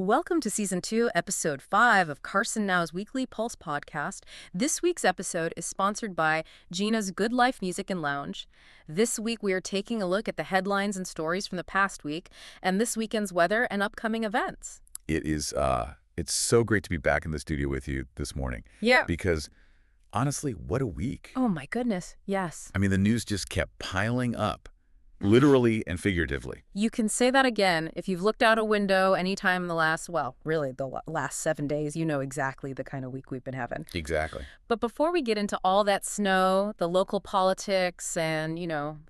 Welcome to Season 2, Episode 5 of Carson Now's Weekly Pulse podcast. This week's episode is sponsored by Gina's Good Life Music and Lounge. This week we are taking a look at the headlines and stories from the past week and this weekend's weather and upcoming events. It's so great to be back in the studio with you this morning. Yeah. Because, honestly, what a week. Oh my goodness, yes. I mean, the news just kept piling up, literally and figuratively. You can say that again if you've looked out a window anytime in the last 7 days. You know exactly the kind of week we've been having. Exactly. But before we get into all that snow, the local politics, and,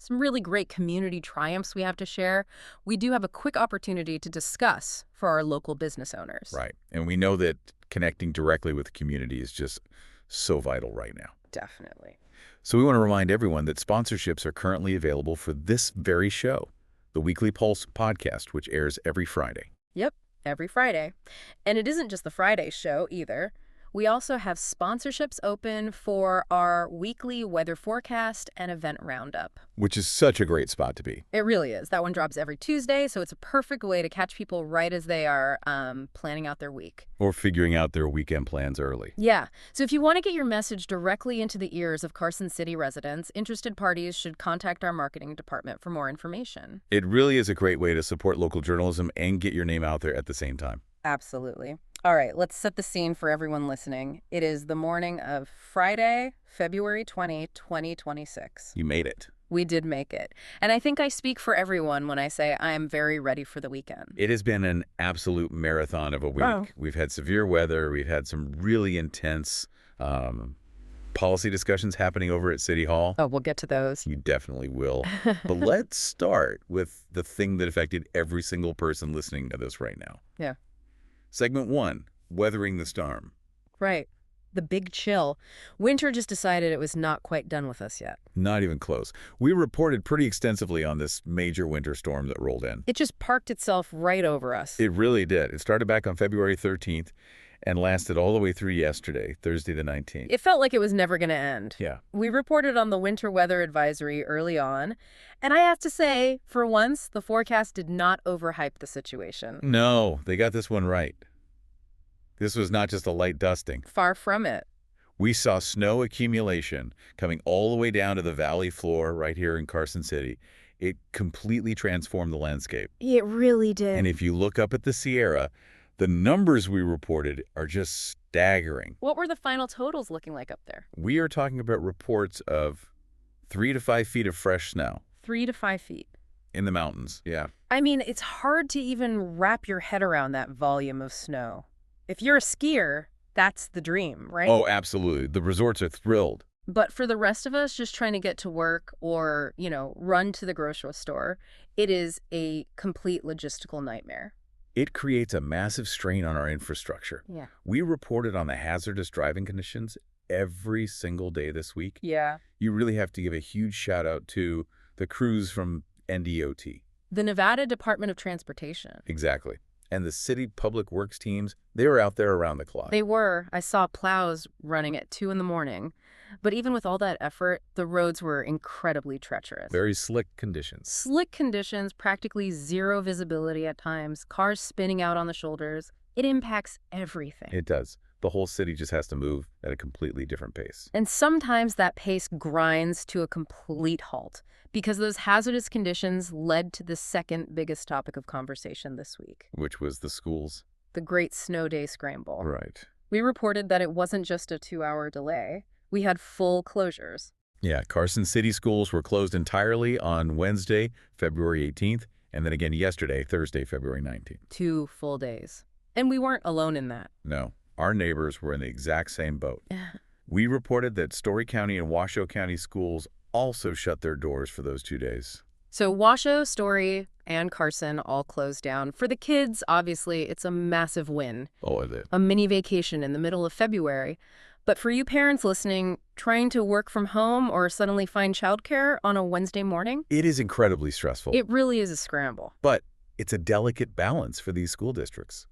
some really great community triumphs we have to share, we do have a quick opportunity to discuss for our local business owners. Right. And we know that connecting directly with the community is just so vital right now. Definitely. So we want to remind everyone that sponsorships are currently available for this very show, the Weekly Pulse podcast, which airs every Friday. Yep, every Friday. And it isn't just the Friday show either. We also have sponsorships open for our weekly weather forecast and event roundup. Which is such a great spot to be. It really is. That one drops every Tuesday, so it's a perfect way to catch people right as they are planning out their week. Or figuring out their weekend plans early. Yeah. So if you want to get your message directly into the ears of Carson City residents, interested parties should contact our marketing department for more information. It really is a great way to support local journalism and get your name out there at the same time. Absolutely. All right, let's set the scene for everyone listening. It is the morning of Friday, February 20, 2026. You made it. We did make it. And I think I speak for everyone when I say I am very ready for the weekend. It has been an absolute marathon of a week. Wow. We've had severe weather. We've had some really intense policy discussions happening over at City Hall. Oh, we'll get to those. You definitely will. But let's start with the thing that affected every single person listening to this right now. Yeah. Segment 1, Weathering the Storm. Right. The big chill. Winter just decided it was not quite done with us yet. Not even close. We reported pretty extensively on this major winter storm that rolled in. It just parked itself right over us. It really did. It started back on February 13th and lasted all the way through yesterday, Thursday the 19th. It felt like it was never going to end. Yeah. We reported on the winter weather advisory early on, and I have to say, for once, the forecast did not overhype the situation. No, they got this one right. This was not just a light dusting. Far from it. We saw snow accumulation coming all the way down to the valley floor right here in Carson City. It completely transformed the landscape. It really did. And if you look up at the Sierra, the numbers we reported are just staggering. What were the final totals looking like up there? We are talking about reports of 3 to 5 feet of fresh snow. 3 to 5 feet. In the mountains, yeah. I mean, it's hard to even wrap your head around that volume of snow. If you're a skier, that's the dream, right? Oh, absolutely. The resorts are thrilled. But for the rest of us just trying to get to work or, run to the grocery store, it is a complete logistical nightmare. It creates a massive strain on our infrastructure. Yeah. We reported on the hazardous driving conditions every single day this week. Yeah. You really have to give a huge shout out to the crews from NDOT. The Nevada Department of Transportation. Exactly. And the city public works teams, they were out there around the clock. They were. I saw plows running at 2 a.m. But even with all that effort, the roads were incredibly treacherous. Very slick conditions. Slick conditions, practically zero visibility at times, cars spinning out on the shoulders. It impacts everything. It does. The whole city just has to move at a completely different pace. And sometimes that pace grinds to a complete halt because those hazardous conditions led to the second biggest topic of conversation this week. Which was the schools. The Great Snow Day Scramble. Right. We reported that it wasn't just a 2-hour delay. We had full closures. Yeah, Carson City schools were closed entirely on Wednesday, February 18th, and then again yesterday, Thursday, February 19th. 2 full days. And we weren't alone in that. No, our neighbors were in the exact same boat. We reported that Story County and Washoe County schools also shut their doors for those 2 days. So Washoe, Story, and Carson all closed down. For the kids, obviously, it's a massive win. Oh, is it? A mini vacation in the middle of February. But for you parents listening, trying to work from home or suddenly find childcare on a Wednesday morning? It is incredibly stressful. It really is a scramble. But it's a delicate balance for these school districts.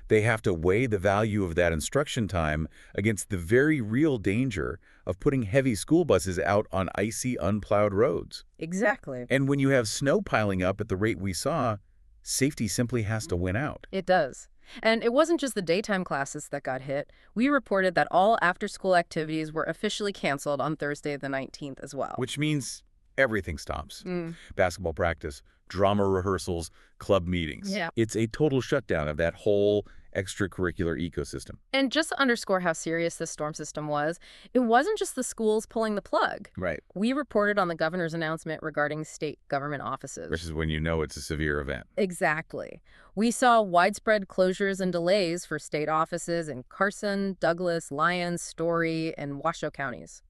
They have to weigh the value of that instruction time against the very real danger of putting heavy school buses out on icy, unplowed roads. Exactly. And when you have snow piling up at the rate we saw, safety simply has to win out. It does. And it wasn't just the daytime classes that got hit. We reported that all after-school activities were officially canceled on Thursday the 19th as well. Which means everything stops. Mm. Basketball practice, drama rehearsals, club meetings. Yeah. It's a total shutdown of that whole extracurricular ecosystem. And just to underscore how serious this storm system was, it wasn't just the schools pulling the plug. Right. We reported on the governor's announcement regarding state government offices. Which is when you know it's a severe event. Exactly. We saw widespread closures and delays for state offices in Carson, Douglas, Lyons, Story, and Washoe counties.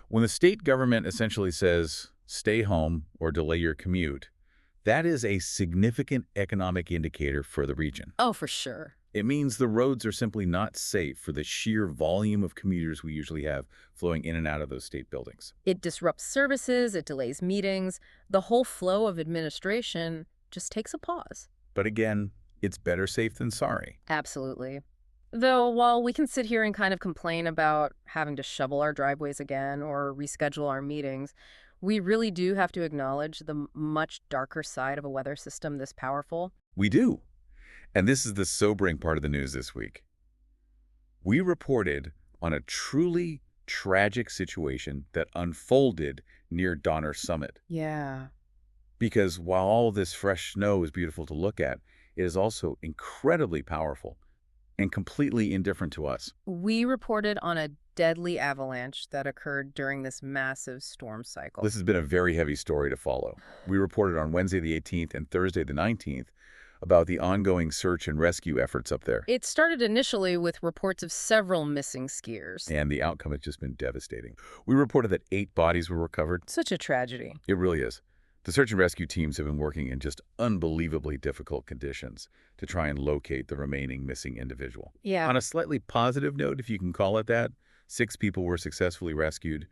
When the state government essentially says, stay home or delay your commute, that is a significant economic indicator for the region. Oh, for sure. It means the roads are simply not safe for the sheer volume of commuters we usually have flowing in and out of those state buildings. It disrupts services, it delays meetings. The whole flow of administration just takes a pause. But again, it's better safe than sorry. Absolutely. Though, while we can sit here and kind of complain about having to shovel our driveways again or reschedule our meetings, we really do have to acknowledge the much darker side of a weather system this powerful. We do. And this is the sobering part of the news this week. We reported on a truly tragic situation that unfolded near Donner Summit. Yeah. Because while all this fresh snow is beautiful to look at, it is also incredibly powerful and completely indifferent to us. We reported on a deadly avalanche that occurred during this massive storm cycle. This has been a very heavy story to follow. We reported on Wednesday the 18th and Thursday the 19th about the ongoing search and rescue efforts up there. It started initially with reports of several missing skiers. And the outcome has just been devastating. We reported that 8 bodies were recovered. Such a tragedy. It really is. The search and rescue teams have been working in just unbelievably difficult conditions to try and locate the remaining missing individual. Yeah. On a slightly positive note, if you can call it that, 6 people were successfully rescued,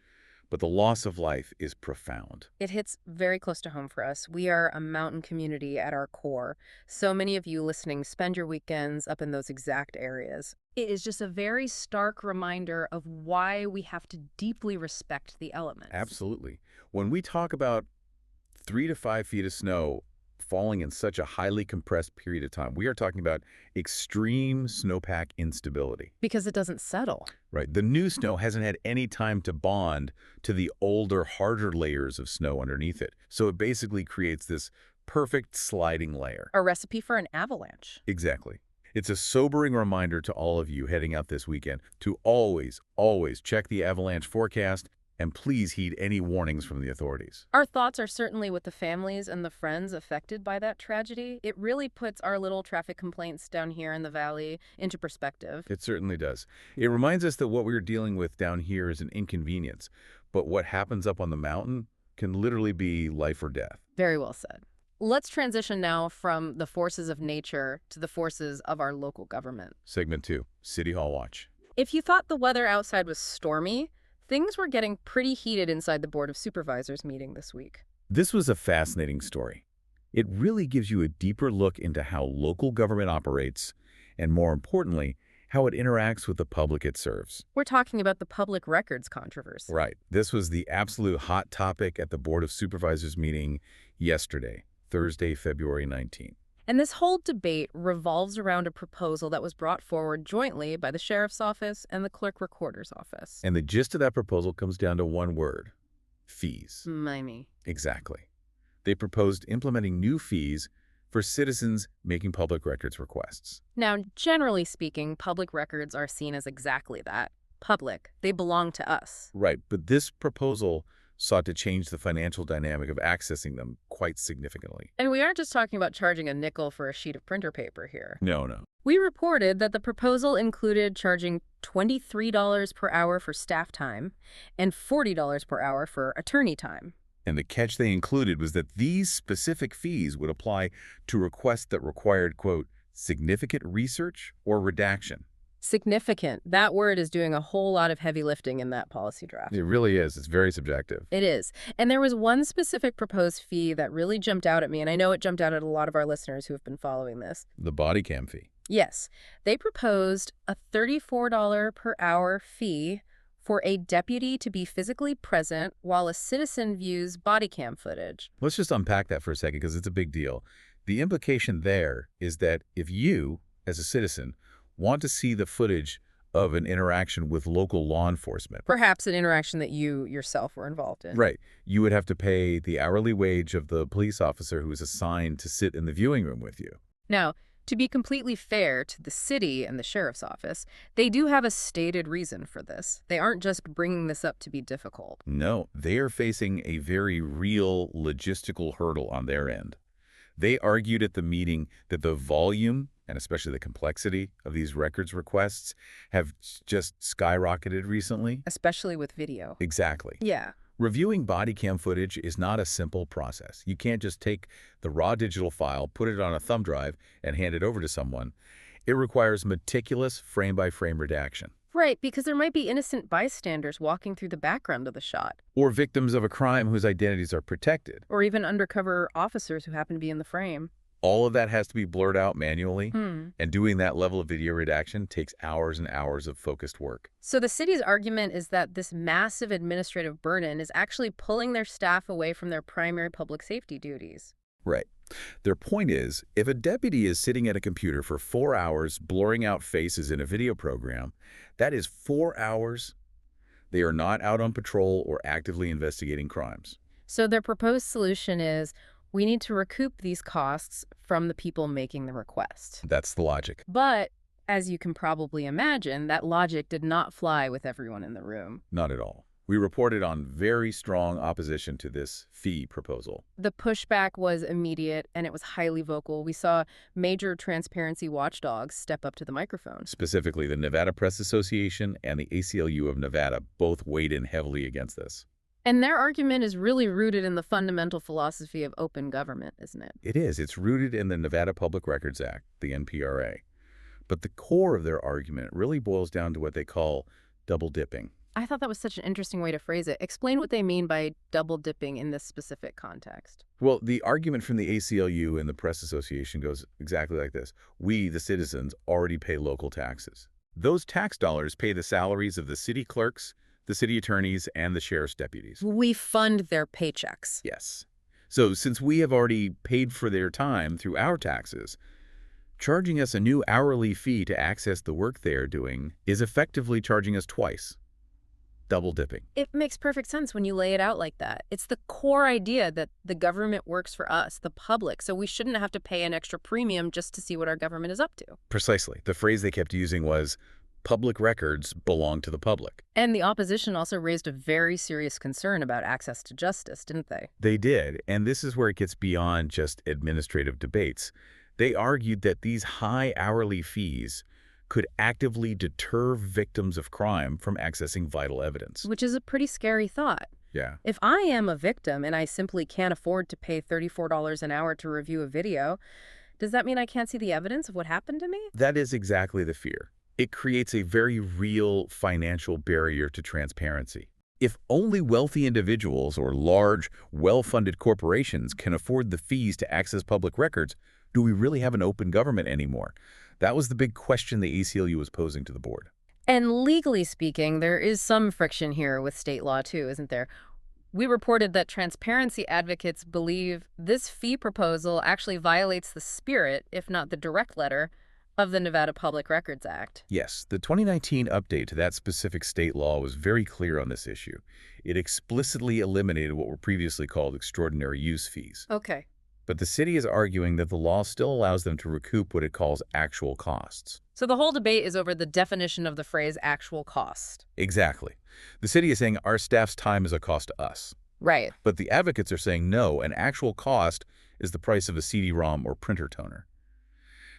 but the loss of life is profound. It hits very close to home for us. We are a mountain community at our core. So many of you listening spend your weekends up in those exact areas. It is just a very stark reminder of why we have to deeply respect the elements. Absolutely. When we talk about 3 to 5 feet of snow falling in such a highly compressed period of time, we are talking about extreme snowpack instability. Because it doesn't settle. Right. The new snow hasn't had any time to bond to the older, harder layers of snow underneath it. So it basically creates this perfect sliding layer. A recipe for an avalanche. Exactly. It's a sobering reminder to all of you heading out this weekend to always, always check the avalanche forecast and please heed any warnings from the authorities. Our thoughts are certainly with the families and the friends affected by that tragedy. It really puts our little traffic complaints down here in the valley into perspective. It certainly does. It reminds us that what we're dealing with down here is an inconvenience, but what happens up on the mountain can literally be life or death. Very well said. Let's transition now from the forces of nature to the forces of our local government. Segment 2, City Hall Watch. If you thought the weather outside was stormy, things were getting pretty heated inside the Board of Supervisors meeting this week. This was a fascinating story. It really gives you a deeper look into how local government operates and, more importantly, how it interacts with the public it serves. We're talking about the public records controversy. Right. This was the absolute hot topic at the Board of Supervisors meeting yesterday, Thursday, February 19th. And this whole debate revolves around a proposal that was brought forward jointly by the Sheriff's Office and the Clerk Recorder's Office. And the gist of that proposal comes down to one word: fees. Mimey. Exactly. They proposed implementing new fees for citizens making public records requests. Now, generally speaking, public records are seen as exactly that. Public. They belong to us. Right, but this proposal sought to change the financial dynamic of accessing them quite significantly. And we aren't just talking about charging a nickel for a sheet of printer paper here. No. We reported that the proposal included charging $23 per hour for staff time and $40 per hour for attorney time. And the catch they included was that these specific fees would apply to requests that required, quote, significant research or redaction. Significant. That word is doing a whole lot of heavy lifting in that policy draft. It really is. It's very subjective. It is. And there was one specific proposed fee that really jumped out at me, and I know it jumped out at a lot of our listeners who have been following this. The body cam fee. Yes. They proposed a $34 per hour fee for a deputy to be physically present while a citizen views body cam footage. Let's just unpack that for a second because it's a big deal. The implication there is that if you, as a citizen, want to see the footage of an interaction with local law enforcement. Perhaps an interaction that you yourself were involved in. Right. You would have to pay the hourly wage of the police officer who is assigned to sit in the viewing room with you. Now, to be completely fair to the city and the sheriff's office, they do have a stated reason for this. They aren't just bringing this up to be difficult. No, they are facing a very real logistical hurdle on their end. They argued at the meeting that the volume, and especially the complexity, of these records requests have just skyrocketed recently. Especially with video. Exactly. Yeah. Reviewing body cam footage is not a simple process. You can't just take the raw digital file, put it on a thumb drive, and hand it over to someone. It requires meticulous frame-by-frame redaction. Right, because there might be innocent bystanders walking through the background of the shot. Or victims of a crime whose identities are protected. Or even undercover officers who happen to be in the frame. All of that has to be blurred out manually, Hmm. and doing that level of video redaction takes hours and hours of focused work. So the city's argument is that this massive administrative burden is actually pulling their staff away from their primary public safety duties. Right. Their point is, if a deputy is sitting at a computer for 4 hours blurring out faces in a video program, that is 4 hours they are not out on patrol or actively investigating crimes. So their proposed solution is, we need to recoup these costs from the people making the request. That's the logic. But, as you can probably imagine, that logic did not fly with everyone in the room. Not at all. We reported on very strong opposition to this fee proposal. The pushback was immediate, and it was highly vocal. We saw major transparency watchdogs step up to the microphone. Specifically, the Nevada Press Association and the ACLU of Nevada both weighed in heavily against this. And their argument is really rooted in the fundamental philosophy of open government, isn't it? It is. It's rooted in the Nevada Public Records Act, the NPRA. But the core of their argument really boils down to what they call double dipping. I thought that was such an interesting way to phrase it. Explain what they mean by double dipping in this specific context. Well, the argument from the ACLU and the Press Association goes exactly like this. We, the citizens, already pay local taxes. Those tax dollars pay the salaries of the city clerks, the city attorneys, and the sheriff's deputies. We fund their paychecks. Yes. So since we have already paid for their time through our taxes, charging us a new hourly fee to access the work they are doing is effectively charging us twice. Double dipping. It makes perfect sense when you lay it out like that. It's the core idea that the government works for us, the public, so we shouldn't have to pay an extra premium just to see what our government is up to. Precisely. The phrase they kept using was, public records belong to the public. And the opposition also raised a very serious concern about access to justice, didn't they? They did, and this is where it gets beyond just administrative debates. They argued that these high hourly fees could actively deter victims of crime from accessing vital evidence. Which is a pretty scary thought. Yeah. If I am a victim and I simply can't afford to pay $34 an hour to review a video, does that mean I can't see the evidence of what happened to me? That is exactly the fear. It creates a very real financial barrier to transparency. If only wealthy individuals or large, well-funded corporations can afford the fees to access public records, do we really have an open government anymore? That was the big question the ACLU was posing to the board. And legally speaking, there is some friction here with state law too, isn't there? We reported that transparency advocates believe this fee proposal actually violates the spirit, if not the direct letter, of the Nevada Public Records Act. Yes, the 2019 update to that specific state law was very clear on this issue. It explicitly eliminated what were previously called extraordinary use fees. Okay. But the city is arguing that the law still allows them to recoup what it calls actual costs. So the whole debate is over the definition of the phrase actual cost. Exactly. The city is saying our staff's time is a cost to us. Right. But the advocates are saying no, an actual cost is the price of a CD-ROM or printer toner.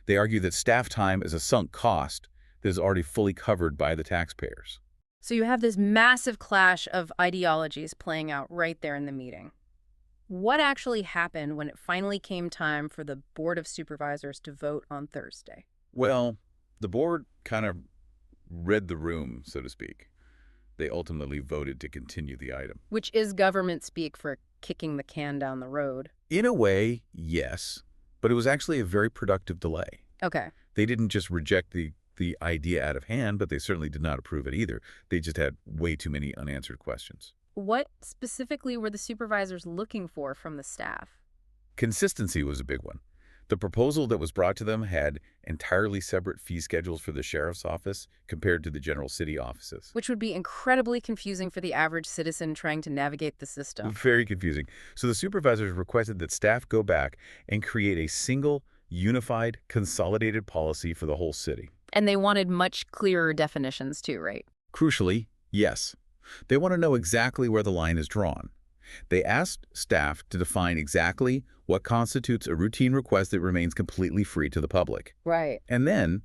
They argue that staff time is a sunk cost that is already fully covered by the taxpayers. So you have this massive clash of ideologies playing out right there in the meeting. What actually happened when it finally came time for the Board of Supervisors to vote on Thursday? Well, the board kind of read the room, so to speak. They ultimately voted to continue the item. Which is government speak for kicking the can down the road. In a way, yes, but it was actually a very productive delay. Okay. They didn't just reject the idea out of hand, but they certainly did not approve it either. They just had way too many unanswered questions. What specifically were the supervisors looking for from the staff? Consistency was a big one. The proposal that was brought to them had entirely separate fee schedules for the sheriff's office compared to the general city offices. Which would be incredibly confusing for the average citizen trying to navigate the system. Very confusing. So the supervisors requested that staff go back and create a single, unified, consolidated policy for the whole city. And they wanted much clearer definitions too, right? Crucially, yes. They want to know exactly where the line is drawn. They asked staff to define exactly what constitutes a routine request that remains completely free to the public. Right. And then,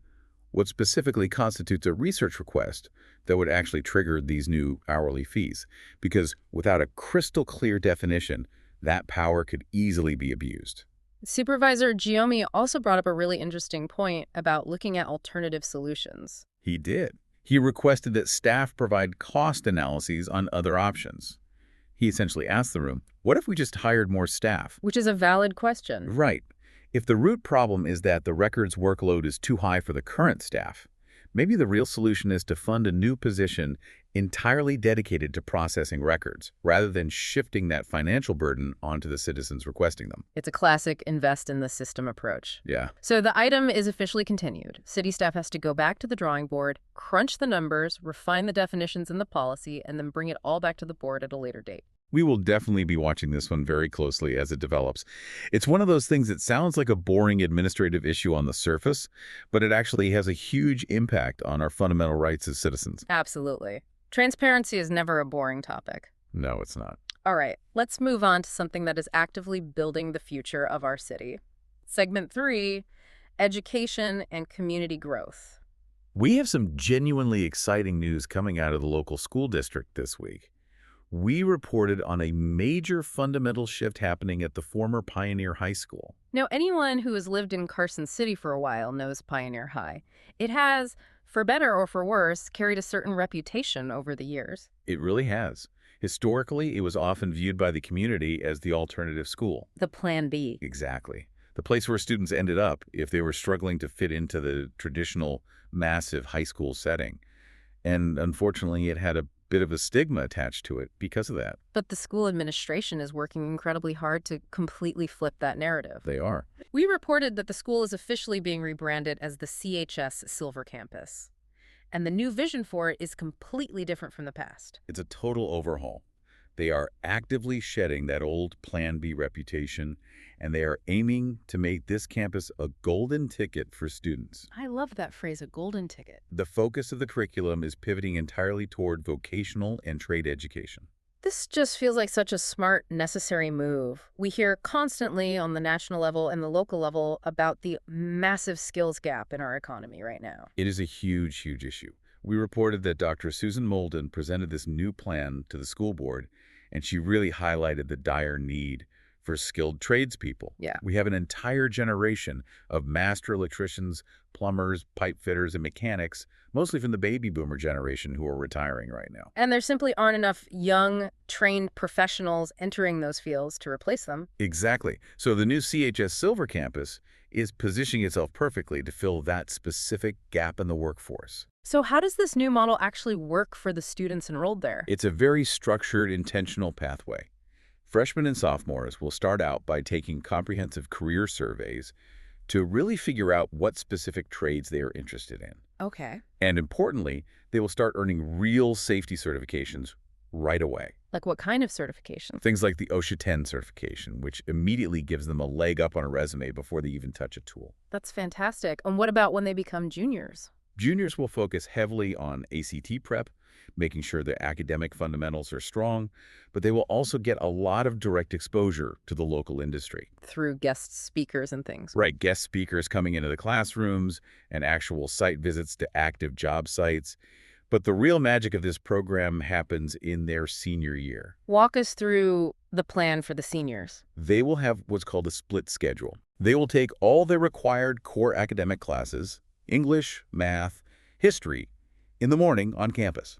what specifically constitutes a research request that would actually trigger these new hourly fees. Because without a crystal clear definition, that power could easily be abused. Supervisor Giomi also brought up a really interesting point about looking at alternative solutions. He did. He requested that staff provide cost analyses on other options. He essentially asked the room, what if we just hired more staff? Which is a valid question. Right. If the root problem is that the records workload is too high for the current staff, maybe the real solution is to fund a new position entirely dedicated to processing records, rather than shifting that financial burden onto the citizens requesting them. It's a classic invest in the system approach. Yeah. So the item is officially continued. City staff has to go back to the drawing board, crunch the numbers, refine the definitions in the policy, and then bring it all back to the board at a later date. We will definitely be watching this one very closely as it develops. It's one of those things that sounds like a boring administrative issue on the surface, but it actually has a huge impact on our fundamental rights as citizens. Absolutely. Transparency is never a boring topic. No, it's not. All right, let's move on to something that is actively building the future of our city. Segment 3, education and community growth. We have some genuinely exciting news coming out of the local school district this week. We reported on a major fundamental shift happening at the former Pioneer High School. Now, anyone who has lived in Carson City for a while knows Pioneer High. It has, for better or for worse, carried a certain reputation over the years. It really has. Historically, it was often viewed by the community as the alternative school. The Plan B. Exactly. The place where students ended up if they were struggling to fit into the traditional, massive high school setting. And unfortunately, it had a bit of a stigma attached to it because of that. But the school administration is working incredibly hard to completely flip that narrative. They are. We reported that the school is officially being rebranded as the CHS Silver Campus. And the new vision for it is completely different from the past. It's a total overhaul. They are actively shedding that old Plan B reputation, and they are aiming to make this campus a golden ticket for students. I love that phrase, a golden ticket. The focus of the curriculum is pivoting entirely toward vocational and trade education. This just feels like such a smart, necessary move. We hear constantly on the national level and the local level about the massive skills gap in our economy right now. It is a huge, huge issue. We reported that Dr. Susan Molden presented this new plan to the school board, and she really highlighted the dire need for skilled tradespeople. Yeah. We have an entire generation of master electricians, plumbers, pipe fitters, and mechanics, mostly from the baby boomer generation, who are retiring right now. And there simply aren't enough young, trained professionals entering those fields to replace them. Exactly. So the new CHS Silver Campus is positioning itself perfectly to fill that specific gap in the workforce. So how does this new model actually work for the students enrolled there? It's a very structured, intentional pathway. Freshmen and sophomores will start out by taking comprehensive career surveys to really figure out what specific trades they are interested in. Okay. And importantly, they will start earning real safety certifications right away. Like what kind of certification? Things like the OSHA 10 certification, which immediately gives them a leg up on a resume before they even touch a tool. That's fantastic. And what about when they become juniors? Juniors will focus heavily on ACT prep, making sure their academic fundamentals are strong, but they will also get a lot of direct exposure to the local industry. Through guest speakers and things. Right, guest speakers coming into the classrooms and actual site visits to active job sites. But the real magic of this program happens in their senior year. Walk us through the plan for the seniors. They will have what's called a split schedule. They will take all their required core academic classes, English, math, history, in the morning on campus.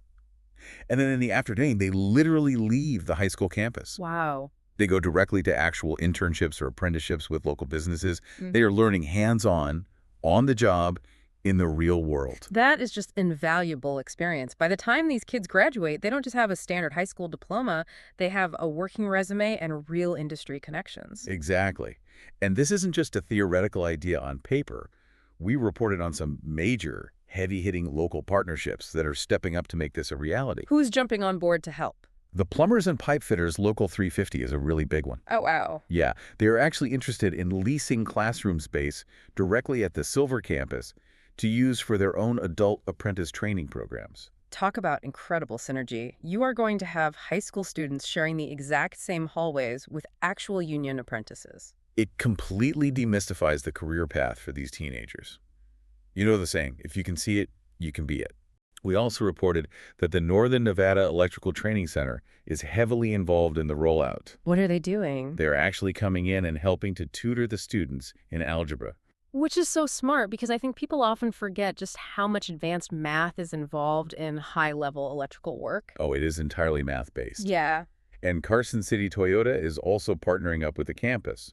And then in the afternoon, they literally leave the high school campus. Wow. They go directly to actual internships or apprenticeships with local businesses. They are learning hands-on, on the job, in the real world. That is just invaluable experience. By the time these kids graduate, they don't just have a standard high school diploma, they have a working resume and real industry connections. Exactly. And this isn't just a theoretical idea on paper. We reported on some major, heavy-hitting local partnerships that are stepping up to make this a reality. Who's jumping on board to help? The Plumbers and Pipe Fitters Local 350 is a really big one. Oh, wow. Yeah, they are actually interested in leasing classroom space directly at the Silver campus to use for their own adult apprentice training programs. Talk about incredible synergy. You are going to have high school students sharing the exact same hallways with actual union apprentices. It completely demystifies the career path for these teenagers. You know the saying, if you can see it, you can be it. We also reported that the Northern Nevada Electrical Training Center is heavily involved in the rollout. What are they doing? They're actually coming in and helping to tutor the students in algebra. Which is so smart because I think people often forget just how much advanced math is involved in high-level electrical work. Oh, it is entirely math-based. Yeah. And Carson City Toyota is also partnering up with the campus.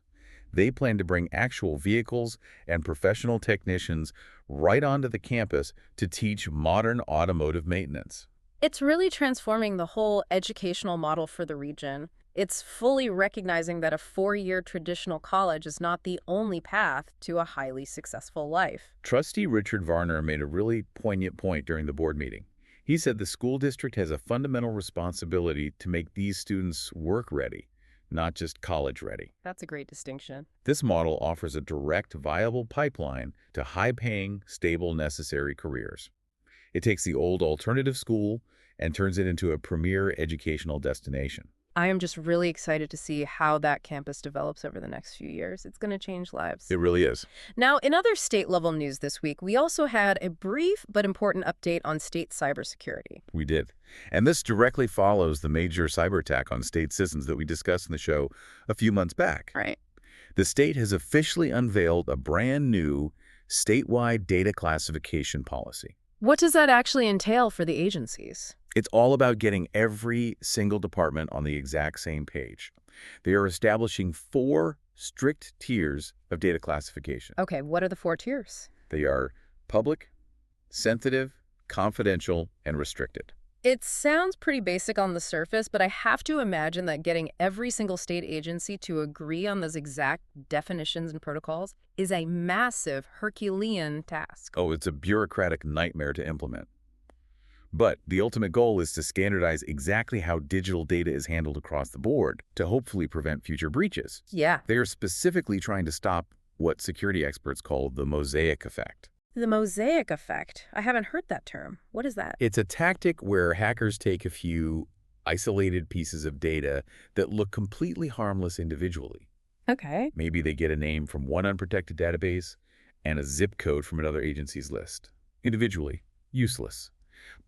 They plan to bring actual vehicles and professional technicians right onto the campus to teach modern automotive maintenance. It's really transforming the whole educational model for the region. It's fully recognizing that a 4-year traditional college is not the only path to a highly successful life. Trustee Richard Varner made a really poignant point during the board meeting. He said the school district has a fundamental responsibility to make these students work-ready, not just college-ready. That's a great distinction. This model offers a direct, viable pipeline to high-paying, stable, necessary careers. It takes the old alternative school and turns it into a premier educational destination. I am just really excited to see how that campus develops over the next few years. It's going to change lives. It really is. Now, in other state-level news this week, we also had a brief but important update on state cybersecurity. We did. And this directly follows the major cyber attack on state citizens that we discussed in the show a few months back. Right. The state has officially unveiled a brand new statewide data classification policy. What does that actually entail for the agencies? It's all about getting every single department on the exact same page. They are establishing 4 strict tiers of data classification. Okay, what are the 4 tiers? They are public, sensitive, confidential, and restricted. It sounds pretty basic on the surface, but I have to imagine that getting every single state agency to agree on those exact definitions and protocols is a massive Herculean task. Oh, it's a bureaucratic nightmare to implement. But the ultimate goal is to standardize exactly how digital data is handled across the board to hopefully prevent future breaches. Yeah. They are specifically trying to stop what security experts call the mosaic effect. The mosaic effect. I haven't heard that term. What is that? It's a tactic where hackers take a few isolated pieces of data that look completely harmless individually. Okay. Maybe they get a name from one unprotected database and a zip code from another agency's list. Individually, useless.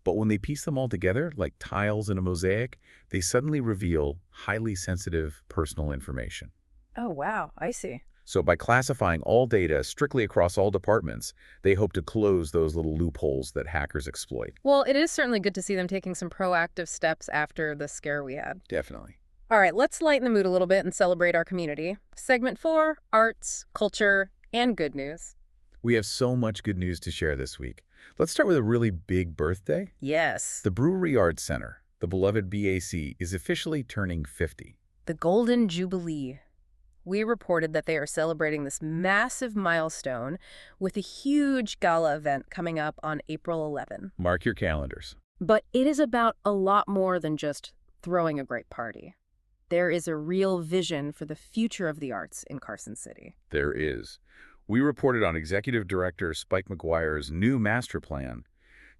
But when they piece them all together, like tiles in a mosaic, they suddenly reveal highly sensitive personal information. Oh, wow. I see. So by classifying all data strictly across all departments, they hope to close those little loopholes that hackers exploit. Well, it is certainly good to see them taking some proactive steps after the scare we had. Definitely. All right, let's lighten the mood a little bit and celebrate our community. Segment 4, arts, culture, and good news. We have so much good news to share this week. Let's start with a really big birthday. Yes. The Brewery Arts Center, the beloved BAC, is officially turning 50. The Golden Jubilee. We reported that they are celebrating this massive milestone with a huge gala event coming up on April 11. Mark your calendars. But it is about a lot more than just throwing a great party. There is a real vision for the future of the arts in Carson City. There is. We reported on Executive Director Spike McGuire's new master plan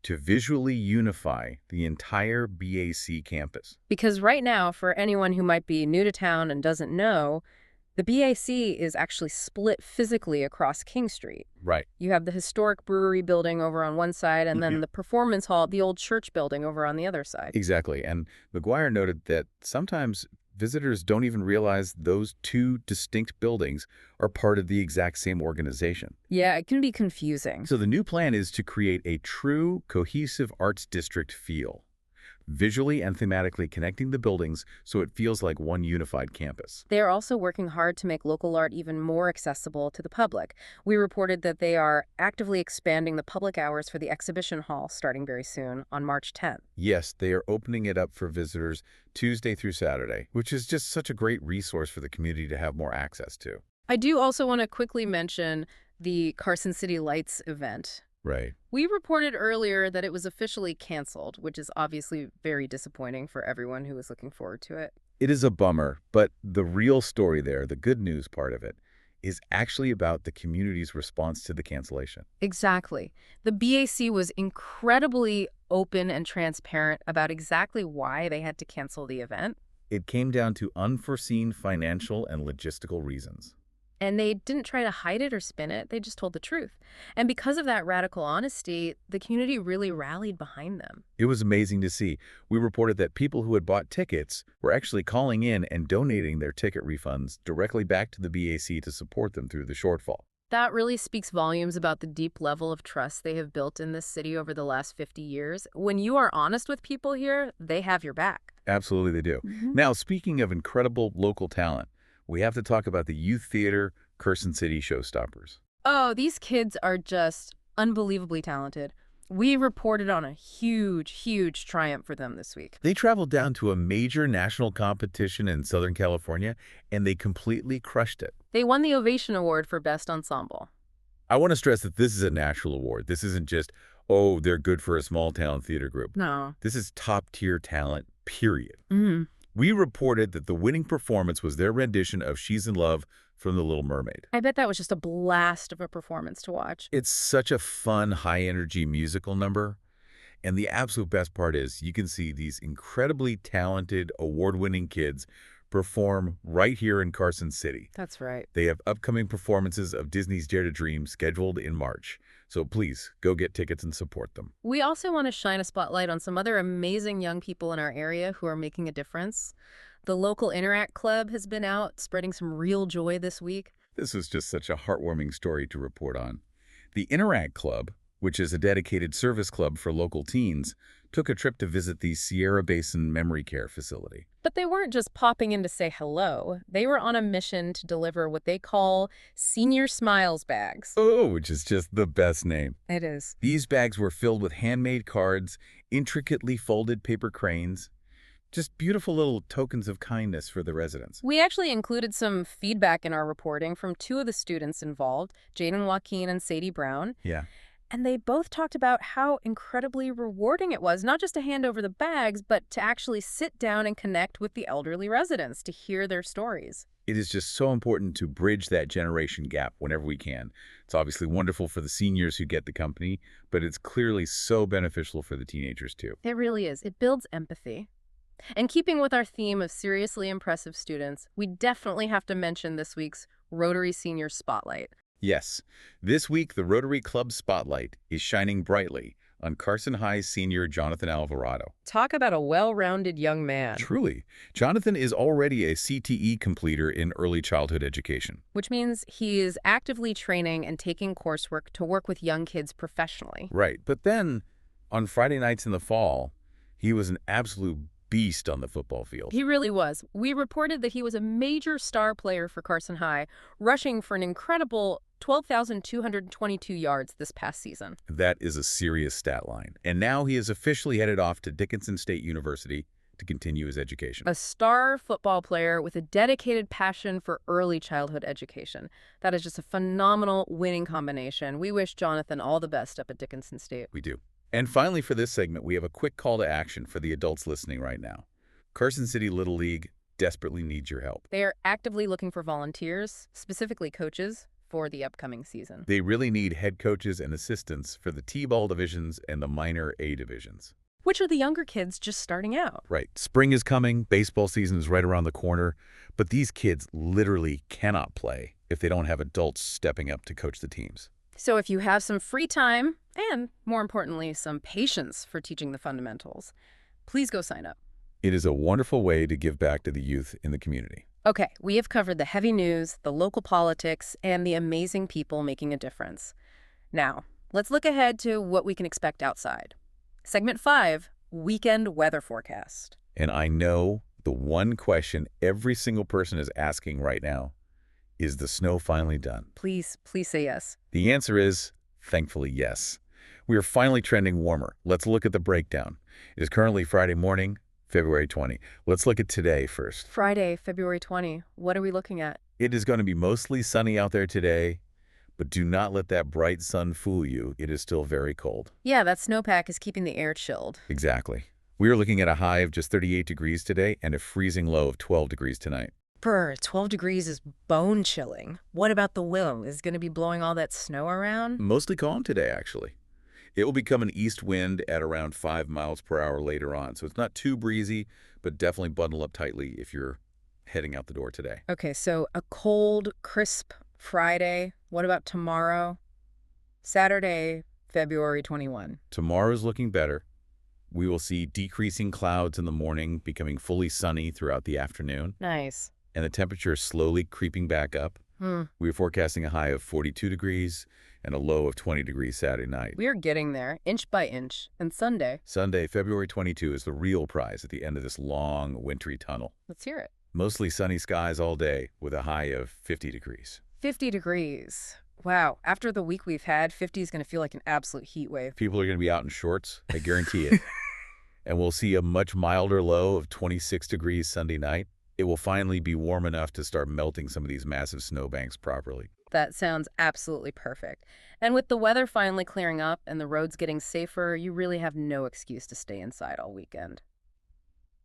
to visually unify the entire BAC campus. Because right now, for anyone who might be new to town and doesn't know, the BAC is actually split physically across King Street. Right. You have the historic Brewery building over on one side and then the performance hall, the old church building over on the other side. Exactly. And McGuire noted that sometimes visitors don't even realize those 2 distinct buildings are part of the exact same organization. Yeah, it can be confusing. So the new plan is to create a true, cohesive arts district feel. visually and thematically connecting the buildings so it feels like one unified campus. They are also working hard to make local art even more accessible to the public. We reported that they are actively expanding the public hours for the exhibition hall starting very soon on March 10th. Yes, they are opening it up for visitors Tuesday through Saturday, which is just such a great resource for the community to have more access to. I do also want to quickly mention the Carson City Lights event. Right. We reported earlier that it was officially canceled, which is obviously very disappointing for everyone who was looking forward to it. It is a bummer, but the real story there, the good news part of it, is actually about the community's response to the cancellation. Exactly. The BAC was incredibly open and transparent about exactly why they had to cancel the event. It came down to unforeseen financial and logistical reasons. And they didn't try to hide it or spin it. They just told the truth. And because of that radical honesty, the community really rallied behind them. It was amazing to see. We reported that people who had bought tickets were actually calling in and donating their ticket refunds directly back to the BAC to support them through the shortfall. That really speaks volumes about the deep level of trust they have built in this city over the last 50 years. When you are honest with people here, they have your back. Absolutely they do. Now, speaking of incredible local talent, we have to talk about the youth theater Carson City Showstoppers. Oh, these kids are just unbelievably talented. We reported on a huge triumph for them this week. They traveled down to a major national competition in Southern California, and they completely crushed it. They won the Ovation Award for Best Ensemble. I want to stress that this is a national award. This isn't just, oh, they're good for a small-town theater group. No. This is top-tier talent, period. Mm-hmm. We reported that the winning performance was their rendition of She's in Love from The Little Mermaid. I bet that was just a blast of a performance to watch. It's such a fun, high-energy musical number. And the absolute best part is you can see these incredibly talented, award-winning kids perform right here in Carson City. That's right. They have upcoming performances of Disney's Dare to Dream scheduled in March. So please, go get tickets and support them. We also want to shine a spotlight on some other amazing young people in our area who are making a difference. The local Interact Club has been out spreading some real joy this week. This was just such a heartwarming story to report on. The Interact Club, which is a dedicated service club for local teens, took a trip to visit the Sierra Basin Memory Care Facility. But they weren't just popping in to say hello. They were on a mission to deliver what they call Senior Smiles bags. Oh, which is just the best name. It is. These bags were filled with handmade cards, intricately folded paper cranes, just beautiful little tokens of kindness for the residents. We actually included some feedback in our reporting from two of the students involved, Jaden Joaquin and Sadie Brown. Yeah. And they both talked about how incredibly rewarding it was, not just to hand over the bags, but to actually sit down and connect with the elderly residents to hear their stories. It is just so important to bridge that generation gap whenever we can. It's obviously wonderful for the seniors who get the company, but it's clearly so beneficial for the teenagers too. It really is. It builds empathy. And keeping with our theme of seriously impressive students, we definitely have to mention this week's Rotary Senior Spotlight. Yes, this week the Rotary Club Spotlight is shining brightly on Carson High's senior Jonathan Alvarado. Talk about a well-rounded young man. Truly, Jonathan is already a CTE completer in early childhood education. Which means he is actively training and taking coursework to work with young kids professionally. Right, but then on Friday nights in the fall, he was an absolute beast on the football field. He really was. We reported that he was a major star player for Carson High, rushing for an incredible 12,222 yards this past season. That is a serious stat line. And now he is officially headed off to Dickinson State University to continue his education. A star football player with a dedicated passion for early childhood education. That is just a phenomenal winning combination. We wish Jonathan all the best up at Dickinson State. We do. And finally, for this segment, we have a quick call to action for the adults listening right now. Carson City Little League desperately needs your help. They are actively looking for volunteers, specifically coaches, for the upcoming season. They really need head coaches and assistants for the T-ball divisions and the minor A divisions. Which are the younger kids just starting out. Right. Spring is coming, baseball season is right around the corner, but these kids literally cannot play if they don't have adults stepping up to coach the teams. So if you have some free time, and more importantly, some patience for teaching the fundamentals, please go sign up. It is a wonderful way to give back to the youth in the community. Okay, we have covered the heavy news, the local politics, and the amazing people making a difference. Now, let's look ahead to what we can expect outside. Segment 5, weekend weather forecast. And I know the one question every single person is asking right now, is the snow finally done? Please say yes. The answer is, thankfully, yes. We are finally trending warmer. Let's look at the breakdown. It is currently Friday morning, February 20. Let's look at today first. Friday, February 20. What are we looking at? It is going to be mostly sunny out there today, but do not let that bright sun fool you. It is still very cold. Yeah, that snowpack is keeping the air chilled. Exactly. We are looking at a high of just 38 degrees today and a freezing low of 12 degrees tonight. 12 degrees is bone chilling. What about the wind? Is it going to be blowing all that snow around? Mostly calm today, actually. It will become an east wind at around 5 miles per hour later on, so it's not too breezy, but definitely bundle up tightly if you're heading out the door today. Okay, so a cold, crisp Friday. What about tomorrow? Saturday, February 21. Tomorrow's looking better. We will see decreasing clouds in the morning, becoming fully sunny throughout the afternoon, Nice. and the temperature is slowly creeping back up. We are forecasting a high of 42 degrees and a low of 20 degrees Saturday night. We are getting there, inch by inch. And Sunday? Sunday, February 22 is the real prize at the end of this long, wintry tunnel. Let's hear it. Mostly sunny skies all day with a high of 50 degrees. 50 degrees. Wow, after the week we've had, 50 is going to feel like an absolute heat wave. People are going to be out in shorts, I guarantee it. And we'll see a much milder low of 26 degrees Sunday night. It will finally be warm enough to start melting some of these massive snowbanks properly. That sounds absolutely perfect. And with the weather finally clearing up and the roads getting safer, you really have no excuse to stay inside all weekend.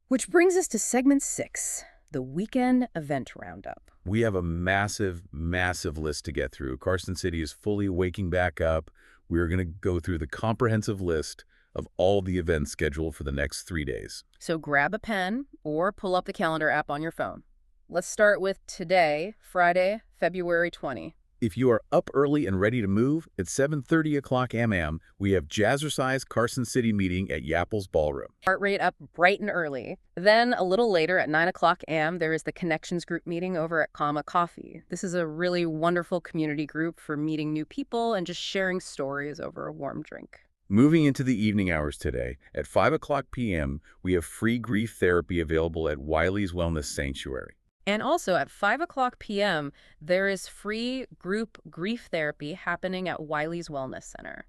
Which brings us to segment 6, the weekend event roundup. We have a massive, massive list to get through. Carson City is fully waking back up. We are going to go through the comprehensive list of all the events scheduled for the next 3 days. So grab a pen or pull up the calendar app on your phone. Let's start with today, Friday, February 20. If you are up early and ready to move, at 7:30 o'clock a.m., we have Jazzercise Carson City meeting at Yapple's Ballroom. Heart rate up bright and early. Then a little later at 9 o'clock a.m., there is the Connections Group meeting over at Comma Coffee. This is a really wonderful community group for meeting new people and just sharing stories over a warm drink. Moving into the evening hours today, at 5 o'clock p.m., we have free grief therapy available at Wiley's Wellness Sanctuary. And also at 5 o'clock p.m., there is free group grief therapy happening at Wiley's Wellness Center.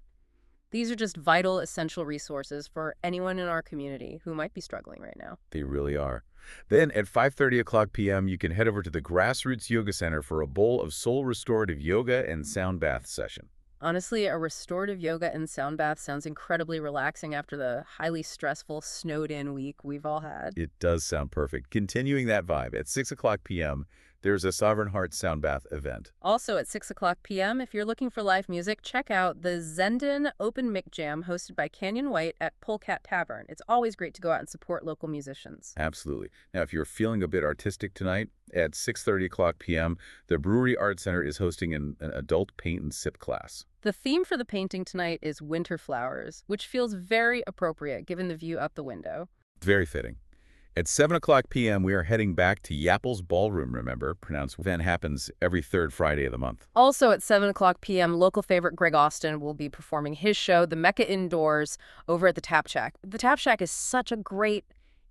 These are just vital, essential resources for anyone in our community who might be struggling right now. They really are. Then at 5:30 o'clock p.m., you can head over to the Grassroots Yoga Center for a bowl of soul restorative yoga and sound bath session. Honestly, a restorative yoga and sound bath sounds incredibly relaxing after the highly stressful, snowed-in week we've all had. It does sound perfect. Continuing that vibe, at 6 o'clock p.m., there's a Sovereign Heart Sound Bath event. Also at 6 o'clock p.m., if you're looking for live music, check out the Zenden Open Mic Jam hosted by Canyon White at Polecat Tavern. It's always great to go out and support local musicians. Absolutely. Now, if you're feeling a bit artistic tonight, at 6:30 o'clock p.m., the Brewery Art Center is hosting an adult paint and sip class. The theme for the painting tonight is winter flowers, which feels very appropriate given the view out the window. Very fitting. At 7 o'clock p.m., we are heading back to Yapple's Ballroom, remember, pronounced event happens every third Friday of the month. Also at 7 o'clock p.m., local favorite Greg Austin will be performing his show, The Mecca Indoors, over at the Tap Shack. The Tap Shack is such a great,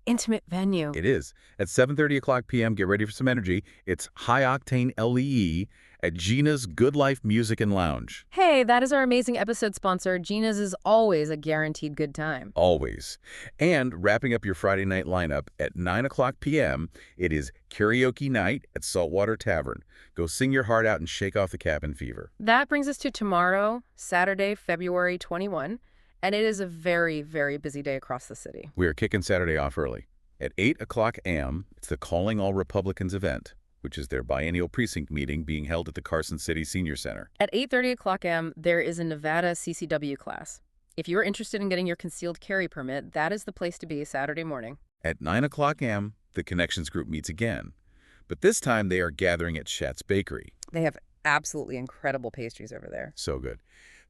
intimate venue. It is. At 7:30 o'clock p.m., get ready for some energy. It's High Octane LEE at Gina's Good Life Music and Lounge. Hey, that is our amazing episode sponsor. Gina's is always a guaranteed good time. Always. And wrapping up your Friday night lineup at 9 o'clock p.m., it is karaoke night at Saltwater Tavern. Go sing your heart out and shake off the cabin fever. That brings us to tomorrow, Saturday, February 21, and it is a very, very busy day across the city. We are kicking Saturday off early. At 8 o'clock a.m., it's the Calling All Republicans event, which is their biennial precinct meeting being held at the Carson City Senior Center. At 8:30 o'clock a.m., there is a Nevada CCW class. If you're interested in getting your concealed carry permit, that is the place to be Saturday morning. At 9 o'clock a.m., the Connections Group meets again, but this time they are gathering at Chat's Bakery. They have absolutely incredible pastries over there. So good.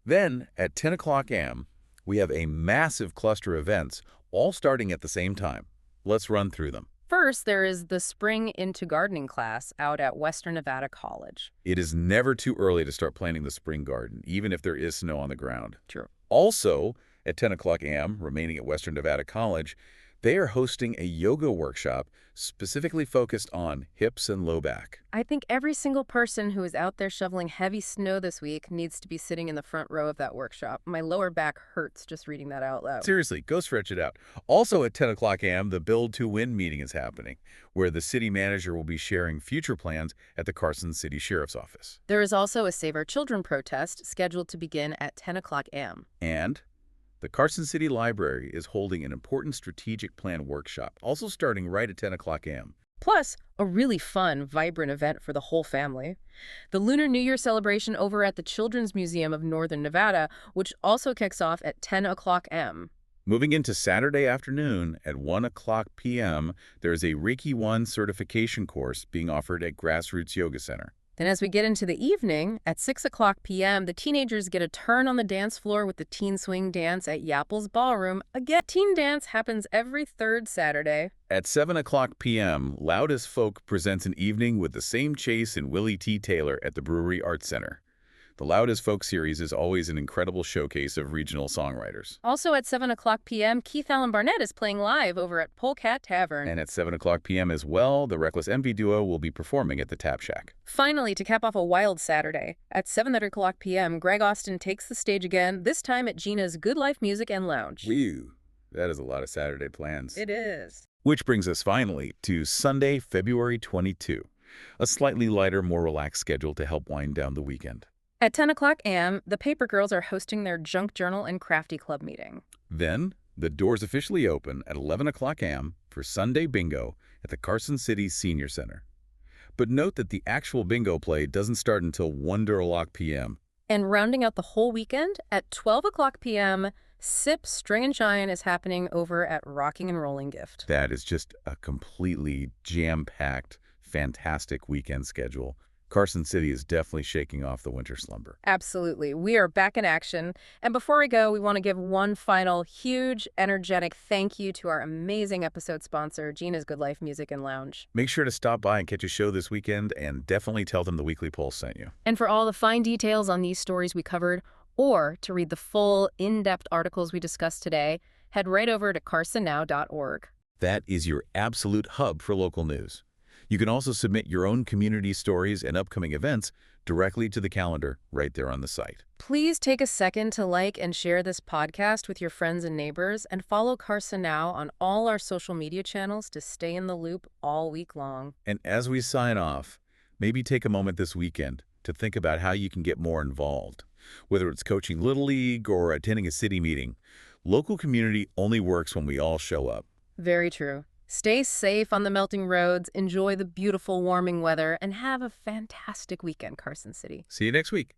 Then, at 10 o'clock a.m., we have a massive cluster of events, all starting at the same time. Let's run through them. First, there is the Spring into Gardening class out at Western Nevada College. It is never too early to start planting the spring garden, even if there is snow on the ground. True. Also, At 10 o'clock a.m., remaining at Western Nevada College, they are hosting a yoga workshop specifically focused on hips and low back. I think every single person who is out there shoveling heavy snow this week needs to be sitting in the front row of that workshop. My lower back hurts just reading that out loud. Seriously, go stretch it out. Also at 10 o'clock a.m., the Build to Win meeting is happening, where the city manager will be sharing future plans at the Carson City Sheriff's Office. There is also a Save Our Children protest scheduled to begin at 10 o'clock a.m. And the Carson City Library is holding an important strategic plan workshop, also starting right at 10 o'clock a.m. Plus, a really fun, vibrant event for the whole family. The Lunar New Year celebration over at the Children's Museum of Northern Nevada, which also kicks off at 10 o'clock a.m. Moving into Saturday afternoon at 1 o'clock p.m., there is a Reiki 1 certification course being offered at Grassroots Yoga Center. Then as we get into the evening, at 6 o'clock p.m., the teenagers get a turn on the dance floor with the Teen Swing Dance at Yapple's Ballroom. Again, Teen Dance happens every third Saturday. At 7 o'clock p.m., Loud as Folk presents an evening with the same Chase and Willie T. Taylor at the Brewery Arts Center. The Loud as Folk series is always an incredible showcase of regional songwriters. Also at 7 o'clock p.m., Keith Allen Barnett is playing live over at Polecat Tavern. And at 7 o'clock p.m. as well, the Reckless Envy duo will be performing at the Tap Shack. Finally, to cap off a wild Saturday, at 7:30 o'clock p.m., Greg Austin takes the stage again, this time at Gina's Good Life Music and Lounge. Whew, that is a lot of Saturday plans. It is. Which brings us finally to Sunday, February 22, a slightly lighter, more relaxed schedule to help wind down the weekend. At 10 o'clock a.m., the Paper Girls are hosting their Junk Journal and Crafty Club meeting. Then, the doors officially open at 11 o'clock a.m. for Sunday Bingo at the Carson City Senior Center. But note that the actual bingo play doesn't start until 1 p.m. And rounding out the whole weekend, at 12 o'clock p.m., Sip String and Shine is happening over at Rocking and Rolling Gift. That is just a completely jam-packed, fantastic weekend schedule. Carson City is definitely shaking off the winter slumber. Absolutely. We are back in action. And before we go, we want to give one final huge, energetic thank you to our amazing episode sponsor, Gina's Good Life Music and Lounge. Make sure to stop by and catch a show this weekend, and definitely tell them the Weekly Pulse sent you. And for all the fine details on these stories we covered, or to read the full, in-depth articles we discussed today, head right over to carsonnow.org. That is your absolute hub for local news. You can also submit your own community stories and upcoming events directly to the calendar right there on the site. Please take a second to like and share this podcast with your friends and neighbors, and follow Carson Now on all our social media channels to stay in the loop all week long. And as we sign off, maybe take a moment this weekend to think about how you can get more involved. Whether it's coaching Little League or attending a city meeting, local community only works when we all show up. Very true. Stay safe on the melting roads, enjoy the beautiful warming weather, and have a fantastic weekend, Carson City. See you next week.